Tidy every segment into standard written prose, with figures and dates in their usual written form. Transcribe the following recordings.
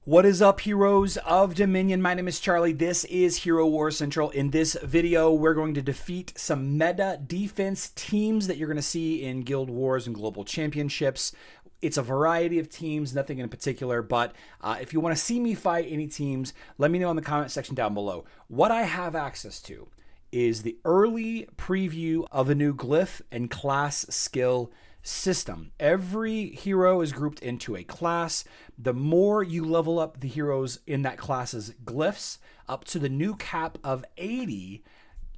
What is up, heroes of Dominion? My name is Charlie. This is Hero War Central. In this video, we're going to defeat some meta defense teams that you're going to see in Guild Wars and Global Championships. It's a variety of teams, nothing in particular, but if you want to see me fight any teams, let me know in the comment section down below. What I have access to is the early preview of a new glyph and class skill system. Every hero is grouped into a class. The more you level up the heroes in that class's glyphs up to the new cap of 80,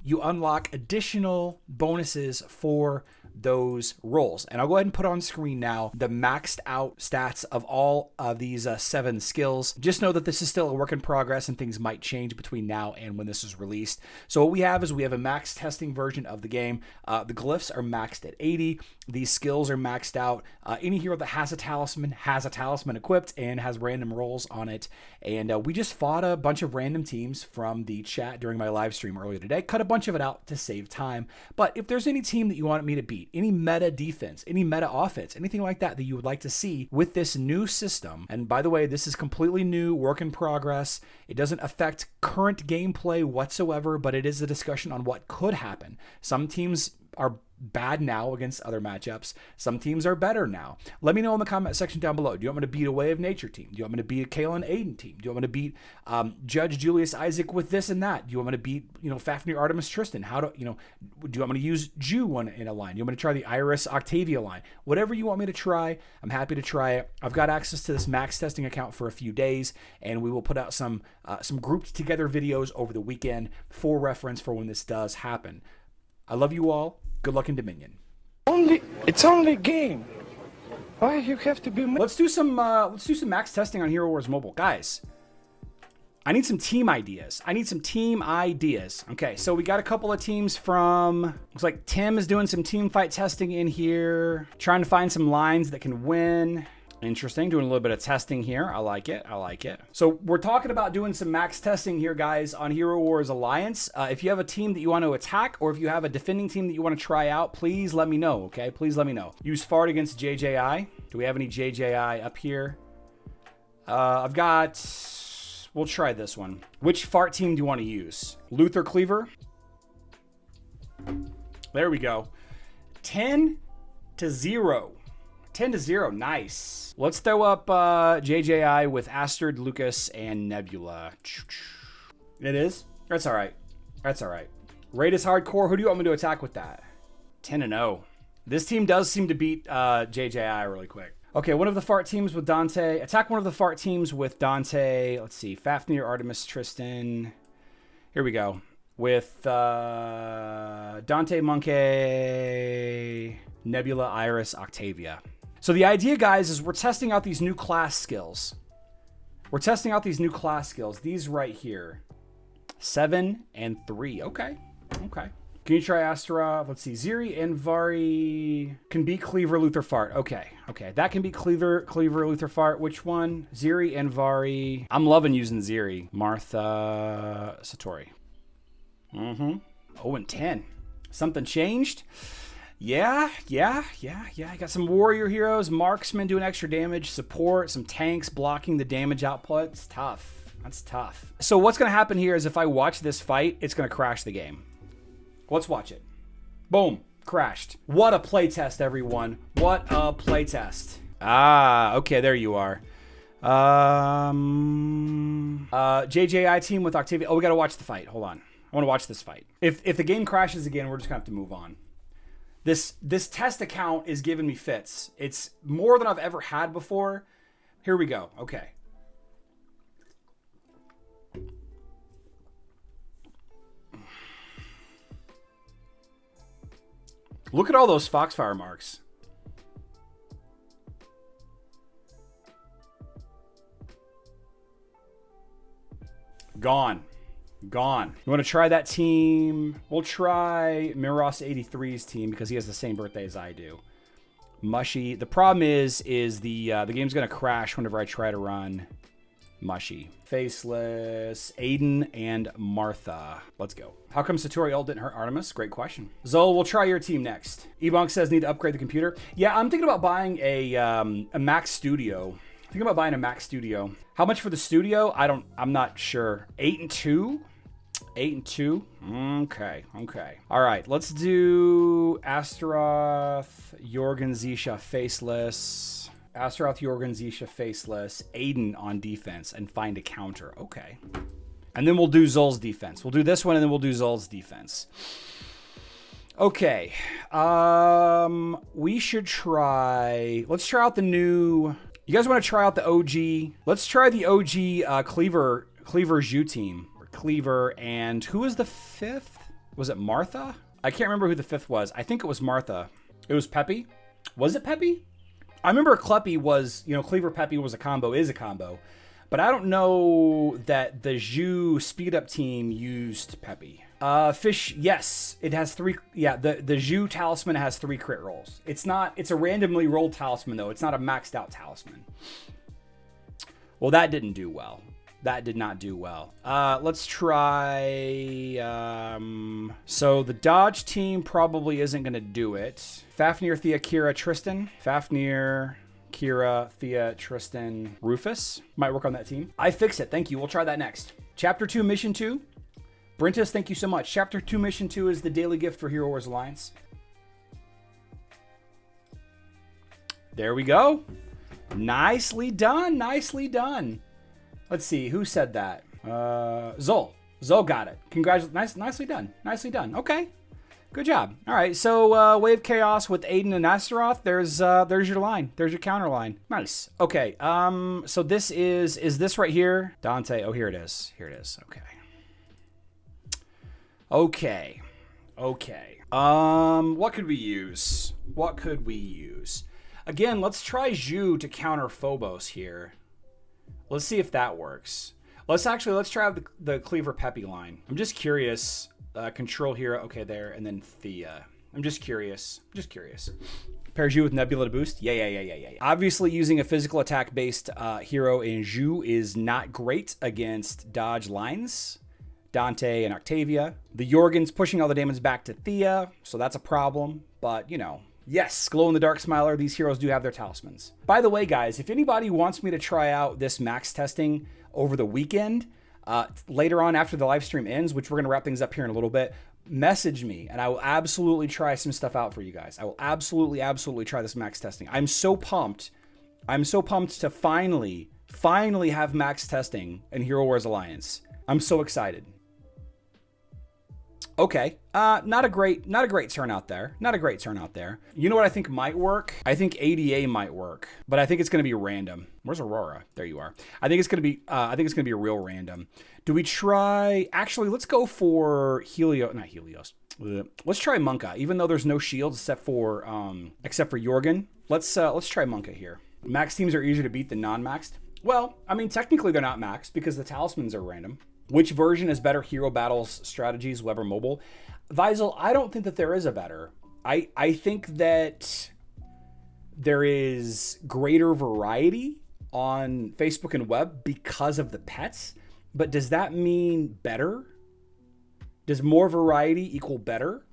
you unlock additional bonuses for those roles. And I'll go ahead and put on screen now the maxed out stats of all of these 7 skills. Just know that this is still a work in progress and things might change between now and when this is released. So what we have is we have a max testing version of the game. The glyphs are maxed at 80. These skills are maxed out. Any hero that has a talisman equipped and has random rolls on it. And we just fought a bunch of random teams from the chat during my live stream earlier today. Cut a bunch of it out to save time. But if there's any team that you want me to beat, any meta defense, any meta offense, anything like that that you would like to see with this new system, and by the way, this is completely new, work in progress. It doesn't affect current gameplay whatsoever, but it is a discussion on what could happen. Some teams are bad now against other matchups. Some teams are better now. Let me know in the comment section down below. Do you want me to beat a Way of Nature team? Do you want me to beat a Kalen Aiden team? Do you want me to beat Judge Julius Isaac with this and that? Do you want me to beat, Fafnir Artemis Tristan? Do you want me to use Jew in a line? Do you want me to try the Iris Octavia line? Whatever you want me to try, I'm happy to try it. I've got access to this max testing account for a few days, and we will put out some grouped together videos over the weekend for reference for when this does happen. I love you all. Good luck in Dominion. It's only a game. Why you have to be? Let's do some max testing on Hero Wars Mobile, guys. I need some team ideas. Okay, so we got a couple of teams from. Looks like Tim is doing some team fight testing in here, trying to find some lines that can win. Interesting, doing a little bit of testing here. I like it. So we're talking about doing some max testing here, guys, on Hero Wars Alliance. If you have a team that you want to attack, or if you have a defending team that you want to try out, please let me know, okay? Please let me know. Use Fart against JJI. Do we have any JJI up here? I've got... We'll try this one. Which Fart team do you want to use? Luther Cleaver? There we go. 10-0. 10-0, nice. Let's throw up JJI with Astrid, Lucas, and Nebula. It is? That's all right. Raid is hardcore. Who do you want me to attack with that? 10-0. This team does seem to beat JJI really quick. Okay, one of the Fart teams with Dante. Attack one of the Fart teams with Dante. Let's see. Fafnir, Artemis, Tristan. Here we go. With Dante, Monkey, Nebula, Iris, Octavia. So the idea, guys, is we're testing out these new class skills. These right here. 7 and 3. Okay. Can you try Astra? Let's see. Ziri and Vari can beat Cleaver, Luther, Fart. Okay. That can beat Cleaver, Luther, Fart. Which one? Ziri and Vari. I'm loving using Ziri. Martha, Satori. 0-10. Something changed? Yeah. I got some warrior heroes, marksmen doing extra damage, support, some tanks blocking the damage output. It's tough. That's tough. So what's going to happen here is if I watch this fight, it's going to crash the game. Let's watch it. Boom. Crashed. What a playtest, everyone. What a playtest. Ah, okay, there you are. JJI team with Octavia. Oh, we got to watch the fight. Hold on. I want to watch this fight. If the game crashes again, we're just going to have to move on. This test account is giving me fits. It's more than I've ever had before. Here we go. Okay. Look at all those Foxfire marks. Gone. You want to try that team? We'll try Miros83's team because he has the same birthday as I do. Mushy. The problem is the game's going to crash whenever I try to run Mushy. Faceless, Aiden, and Martha. Let's go. How come Satori ult didn't hurt Artemis? Great question. Zol, we'll try your team next. Ebonk says need to upgrade the computer. Yeah, I'm thinking about buying a Mac Studio Think about buying a Mac Studio. How much for the studio? I'm not sure. 8 and 2? 8 and 2? Okay. All right, let's do Astaroth, Jorgen Zisha faceless. Astaroth, Jorgen Zisha faceless. Aiden on defense and find a counter. Okay. And then we'll do Zol's defense. We'll do this one and then we'll do Zol's defense. Okay. We should try... Let's try out the new... You guys want to try out the OG? Let's try the OG Cleaver Zhu team. Cleaver, and who was the fifth? Was it Martha? I can't remember who the fifth was. I think it was Martha. It was Peppy. Was it Peppy? I remember Kleppy was, Cleaver Peppy was a combo, is a combo. But I don't know that the Zhu speed up team used Peppy. Fish, yes, it has 3. Yeah, the Zhu talisman has 3 crit rolls. It's a randomly rolled talisman though. It's not a maxed out talisman. Well, that didn't do well. That did not do well. Let's try... so the Dodge team probably isn't going to do it. Fafnir, Thea, Kira, Tristan. Fafnir, Kira, Thea, Tristan, Rufus. Might work on that team. I fix it. Thank you. We'll try that next. Chapter 2, Mission 2. Brentus, thank you so much. Chapter 2, Mission 2 is the daily gift for Hero Wars Alliance. There we go. Nicely done. Nicely done. Let's see, who said that? Zol. Zol got it. Congratulations. Nicely done. Nicely done. Okay. Good job. All right, so Wave Chaos with Aiden and Astaroth. There's your line. There's your counter line. Nice. Okay, so this is this right here? Dante. Oh, here it is. Here it is. Okay. Okay. What could we use? What could we use? Again, let's try Zhu to counter Phobos here. Let's see if that works. Let's try the Cleaver Peppy line. I'm just curious. Control hero. Okay, there. And then Thea. I'm just curious. Pair Zhu with Nebula to boost. Yeah. Obviously, using a physical attack-based hero in Zhu is not great against dodge lines. Dante and Octavia. The Jorgen's pushing all the damage back to Thea, so that's a problem. But, yes, glow-in-the-dark Smiler, these heroes do have their talismans. By the way, guys, if anybody wants me to try out this max testing over the weekend, later on after the live stream ends, which we're going to wrap things up here in a little bit, message me, and I will absolutely try some stuff out for you guys. I will absolutely try this max testing. I'm so pumped. I'm so pumped to finally have max testing in Hero Wars Alliance. I'm so excited. Okay, not a great turnout there. Not a great turnout there. You know what I think might work? I think ADA might work, but I think it's going to be random. Where's Aurora? There you are. I think it's going to be a real random. Do we try? Actually, let's go for not Helios. Let's try Monka, even though there's no shields except for Jorgen. Let's try Monka here. Max teams are easier to beat than non-maxed. Well, I mean, technically they're not maxed because the talismans are random. Which version is better, Hero Battles Strategies, web or mobile? Visel, I don't think that there is a better. I think that there is greater variety on Facebook and web because of the pets. But does that mean better? Does more variety equal better?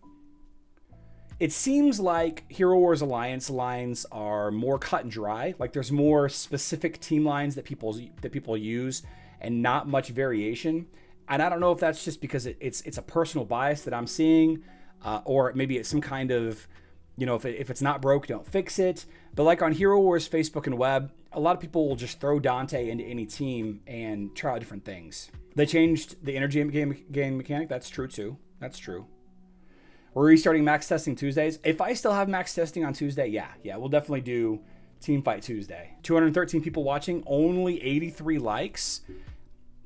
It seems like Hero Wars Alliance lines are more cut and dry. Like there's more specific team lines that people use and not much variation. And I don't know if that's just because it's a personal bias that I'm seeing, or maybe it's some kind of, if it's not broke, don't fix it. But like on Hero Wars Facebook and web, a lot of people will just throw Dante into any team and try out different things. They changed the energy game mechanic. That's true too. That's true. We're restarting max testing Tuesdays. If I still have max testing on Tuesday, yeah, we'll definitely do Team Fight Tuesday. 213 people watching, only 83 likes.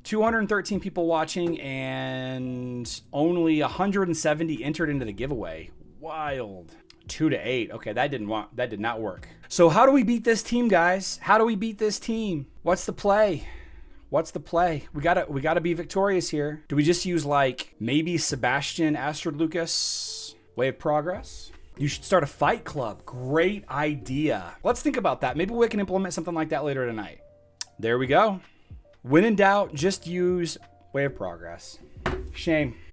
213 people watching and only 170 entered into the giveaway. Wild. 2-8. Okay, that did not work. So how do we beat this team, guys? How do we beat this team? What's the play? We gotta be victorious here. Do we just use like maybe Sebastian, Astrid Lucas, Way of Progress? You should start a fight club. Great idea. Let's think about that. Maybe we can implement something like that later tonight. There we go. When in doubt, just use Way of Progress. Shame.